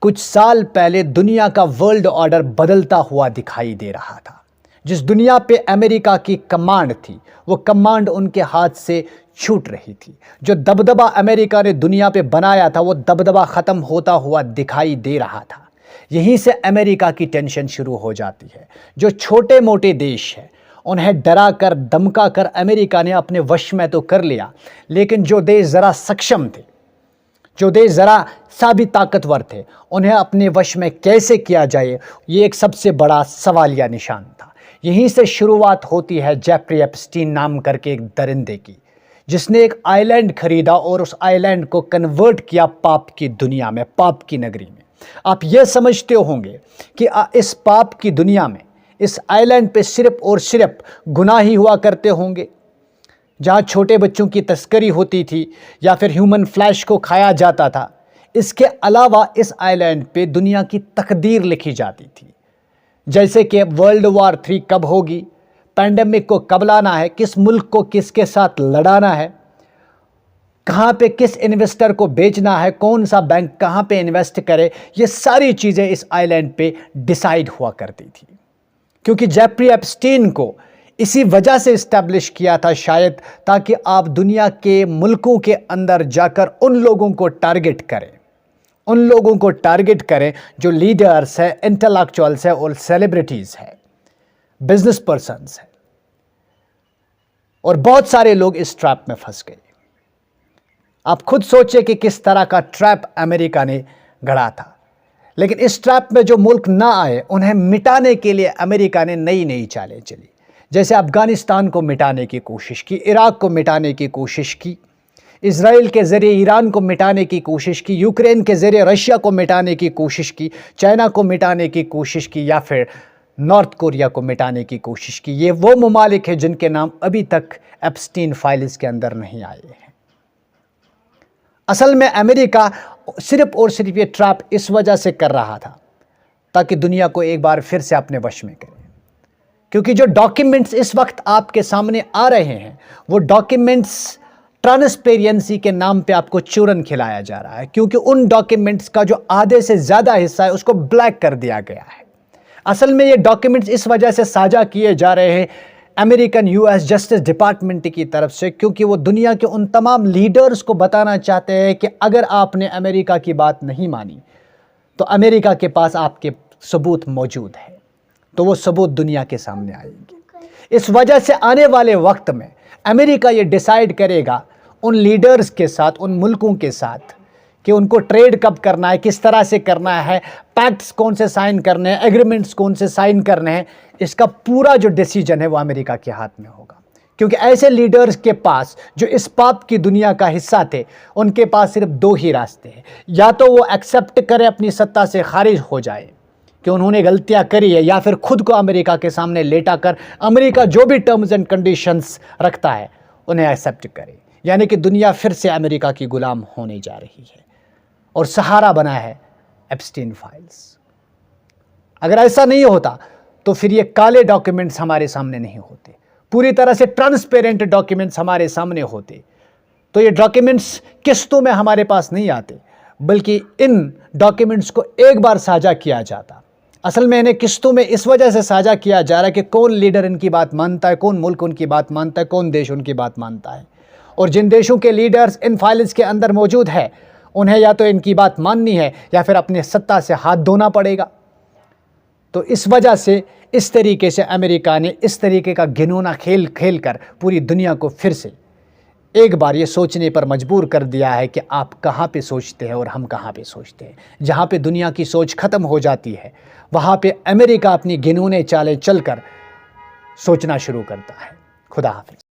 कुछ साल पहले दुनिया का वर्ल्ड ऑर्डर बदलता हुआ दिखाई दे रहा था। जिस दुनिया पे अमेरिका की कमांड थी, वो कमांड उनके हाथ से छूट रही थी। जो दबदबा अमेरिका ने दुनिया पे बनाया था, वो दबदबा ख़त्म होता हुआ दिखाई दे रहा था। यहीं से अमेरिका की टेंशन शुरू हो जाती है। जो छोटे मोटे देश हैं, उन्हें डरा कर धमका कर अमेरिका ने अपने वश में तो कर लिया, लेकिन जो देश ज़रा सक्षम थे, जो देश ज़रा सा भी ताकतवर थे, उन्हें अपने वश में कैसे किया जाए, ये एक सबसे बड़ा सवालिया निशान था। यहीं से शुरुआत होती है जेफरी एप्स्टीन नाम करके एक दरिंदे की, जिसने एक आइलैंड खरीदा और उस आइलैंड को कन्वर्ट किया पाप की दुनिया में, पाप की नगरी में। आप ये समझते होंगे कि इस पाप की दुनिया में, इस आइलैंड पे सिर्फ और सिर्फ गुनाह ही हुआ करते होंगे, जहाँ छोटे बच्चों की तस्करी होती थी या फिर ह्यूमन फ्लैश को खाया जाता था। इसके अलावा इस आइलैंड पे दुनिया की तकदीर लिखी जाती थी, जैसे कि वर्ल्ड वॉर 3 कब होगी, पैंडेमिक को कब लाना है, किस मुल्क को किसके साथ लड़ाना है, कहाँ पे किस इन्वेस्टर को बेचना है, कौन सा बैंक कहाँ पे इन्वेस्ट करे, ये सारी चीज़ें इस आइलैंड पे डिसाइड हुआ करती थी। क्योंकि जेफरी एप्स्टीन को इसी वजह से इस्टेब्लिश किया था शायद, ताकि आप दुनिया के मुल्कों के अंदर जाकर उन लोगों को टारगेट करें, उन लोगों को टारगेट करें जो लीडर्स हैं, इंटेलेक्चुअल्स हैं और सेलिब्रिटीज़ हैं, बिजनेस पर्सन्स हैं। और बहुत सारे लोग इस ट्रैप में फंस गए। आप खुद सोचिए कि किस तरह का ट्रैप अमेरिका ने गढ़ा था। लेकिन इस ट्रैप में जो मुल्क ना आए, उन्हें मिटाने के लिए अमेरिका ने नई नई चालें चली। जैसे अफ़गानिस्तान को मिटाने की कोशिश की, इराक को मिटाने की कोशिश की, इज़राइल के ज़रिए ईरान को मिटाने की कोशिश की, यूक्रेन के ज़रिए रशिया को मिटाने की कोशिश की, चाइना को मिटाने की कोशिश की, या फिर नॉर्थ कोरिया को मिटाने की कोशिश की। ये वो ममालिक हैं जिनके नाम अभी तक एप्स्टीन फाइल्स के अंदर नहीं आए हैं। असल में अमेरिका सिर्फ और सिर्फ ये ट्रैप इस वजह से कर रहा था ताकि दुनिया को एक बार फिर से अपने वश में करे। क्योंकि जो डॉक्यूमेंट्स इस वक्त आपके सामने आ रहे हैं, वो डॉक्यूमेंट्स ट्रांसपेरेंसी के नाम पे आपको चूरन खिलाया जा रहा है। क्योंकि उन डॉक्यूमेंट्स का जो आधे से ज़्यादा हिस्सा है, उसको ब्लैक कर दिया गया है। असल में ये डॉक्यूमेंट्स इस वजह से साझा किए जा रहे हैं अमेरिकन यूएस जस्टिस डिपार्टमेंट की तरफ से, क्योंकि वो दुनिया के उन तमाम लीडर्स को बताना चाहते हैं कि अगर आपने अमेरिका की बात नहीं मानी, तो अमेरिका के पास आपके सबूत मौजूद है, तो वो सबूत दुनिया के सामने आएंगे। इस वजह से आने वाले वक्त में अमेरिका ये डिसाइड करेगा उन लीडर्स के साथ, उन मुल्कों के साथ, कि उनको ट्रेड कब करना है, किस तरह से करना है, पैक्ट्स कौन से साइन करने हैं, एग्रीमेंट्स कौन से साइन करने हैं। इसका पूरा जो डिसीजन है वो अमेरिका के हाथ में होगा। क्योंकि ऐसे लीडर्स के पास जो इस पाप की दुनिया का हिस्सा थे, उनके पास सिर्फ 2 ही रास्ते हैं। या तो वो एक्सेप्ट करें, अपनी सत्ता से खारिज हो जाए कि उन्होंने गलतियां करी है, या फिर खुद को अमेरिका के सामने लेटा कर अमेरिका जो भी टर्म्स एंड कंडीशंस रखता है उन्हें एक्सेप्ट करे। यानी कि दुनिया फिर से अमेरिका की गुलाम होने जा रही है, और सहारा बना है एप्स्टीन फाइल्स। अगर ऐसा नहीं होता तो फिर ये काले डॉक्यूमेंट्स हमारे सामने नहीं होते, पूरी तरह से ट्रांसपेरेंट डॉक्यूमेंट्स हमारे सामने होते। तो ये डॉक्यूमेंट्स किस्तों में हमारे पास नहीं आते, बल्कि इन डॉक्यूमेंट्स को एक बार साझा किया जाता। असल में इन्हें किस्तों में इस वजह से साझा किया जा रहा है कि कौन लीडर इनकी बात मानता है, कौन मुल्क उनकी बात मानता है, कौन देश उनकी बात मानता है। और जिन देशों के लीडर्स इन फाइल्स के अंदर मौजूद है, उन्हें या तो इनकी बात माननी है या फिर अपने सत्ता से हाथ धोना पड़ेगा। तो इस वजह से इस तरीके से अमेरिका ने इस तरीके का घिनौना खेल खेल कर पूरी दुनिया को फिर से एक बार ये सोचने पर मजबूर कर दिया है कि आप कहाँ पे सोचते हैं और हम कहाँ पे सोचते हैं। जहाँ पे दुनिया की सोच ख़त्म हो जाती है, वहाँ पे अमेरिका अपनी घिनौने चालें चलकर सोचना शुरू करता है। खुदा हाफिज़।